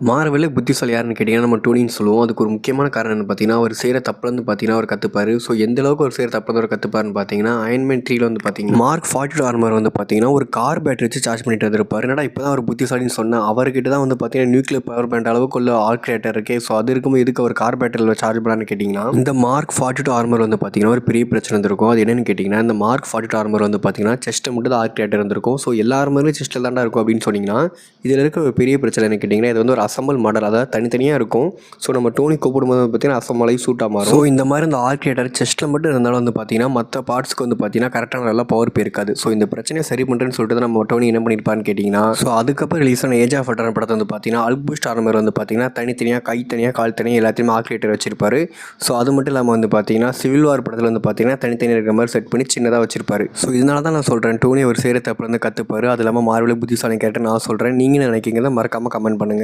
மார்வெல்லே புத்திசாலி யாருன்னு கேட்டிங்கன்னா நம்ம டோனின்னு சொல்லுவோம். அதுக்கு ஒரு முக்கியமான காரணம் என்னன்னு பார்த்தீங்கன்னா, அவர் செய்கிற தப்புலேருந்து பார்த்தீங்கன்னா அவர் கற்றுப்பாரு. ஸோ எந்த அளவுக்கு அவர் செய்கிற தப்புலேருந்து அவர் கற்றுப்பாருன்னு பார்த்தீங்கன்னா, அயன்மேன் 3ல வந்து பார்த்தீங்கன்னா மார்க் 42 ஆர்மர் வந்து பார்த்தீங்கன்னா ஒரு கார் பேட்டரி வச்சு சார்ஜ் பண்ணிட்டு இருந்திருப்பாரு. என்னடா இப்போ தான் அவர் புத்திசாலின்னு சொன்னேன், அவர்கிட்ட தான் வந்து பார்த்தீங்கன்னா நியூக்ளியர் பவர் பிளான்ட் அளவுக்கு உள்ள ஆர்க் ரியாக்டர் இருக்கே. ஸோ அது இருக்கும்போது எதுக்கு அவர் கார் பேட்டரியில் சார்ஜ் பண்ணான்னு கேட்டிங்கன்னா, இந்த மார்க் 42 ஆர்மர் வந்து பார்த்தீங்கன்னா ஒரு பெரிய பிரச்சனை இருந்திருக்கும். அது என்னன்னு கேட்டிங்கன்னா, இந்த மார்க் 42 ஆர்மர் வந்து பார்த்தீங்கன்னா செஸ்ட்டை மட்டும் தான் ஆர்க் ரியாக்டர் இருந்திருக்கும். ஸோ எல்லா ஆர்மருமே செஸ்ட்டில் தான்டா இருக்கும் அப்படின்னு சொன்னீங்கன்னா, இதில் இருக்க ஒரு பெரிய பிரச்சனை என்ன கேட்டிங்கன்னா, இது வந்து ஒரு அசம்பிள் மாடல், அதாவது தனித்தனியாக இருக்கும். ஸோ நம்ம டோனி கூப்பிடும்போது பார்த்தீங்கன்னா அசம்பலாகி சூட்டாக மாறும். ஸோ இந்த மாதிரி இந்த ஆர்கிரேட்டர் செஸ்ட்டில் மட்டும் இருந்தாலும் வந்து பார்த்தீங்கன்னா மற்ற பார்ட்ஸ்க்கு வந்து பார்த்தீங்கன்னா கரெக்டான நல்லா பவர் போயிருக்காது. ஸோ இந்த பிரச்சனையை சரி பண்ணுறேன்னு சொல்லிட்டு நம்ம டோனி என்ன பண்ணியிருப்பான்னு கேட்டிங்கன்னா, ஸோ அதுக்கப்புறம் ரிலீஸ் ஆன ஏஜ் ஆஃப் அல்ட்ரான் படத்தை வந்து பார்த்தீங்கன்னா அல்பூஸ்ட் ஆர்மர் வந்து பார்த்தீங்கன்னா தனித்தனியாக கை தனியாக கால் தனியாக எல்லாத்தையுமே ஆர்கிரேட்டர் வச்சிருப்பாரு. ஸோ அது மட்டும் இல்லாமல் வந்து பார்த்தீங்கன்னா சிவில் வார் படத்தில் வந்து பார்த்தீங்கன்னா தனித்தனியாக இருக்கிற மாதிரி செட் பண்ணி சின்னதாக வச்சிருப்பாரு. ஸோ இதனால தான் நான் சொல்கிறேன் டோனி அவர் செய்கிற தப்புல வந்து கற்றுப்பாரு. அது இல்லாமல் மார்வெல் புத்திசாலி கேரக்டர் நான் சொல்கிறேன். நீங்கள் நினைக்கிங்க தான் மறக்காமல் கமெண்ட் பண்ணுங்கள்.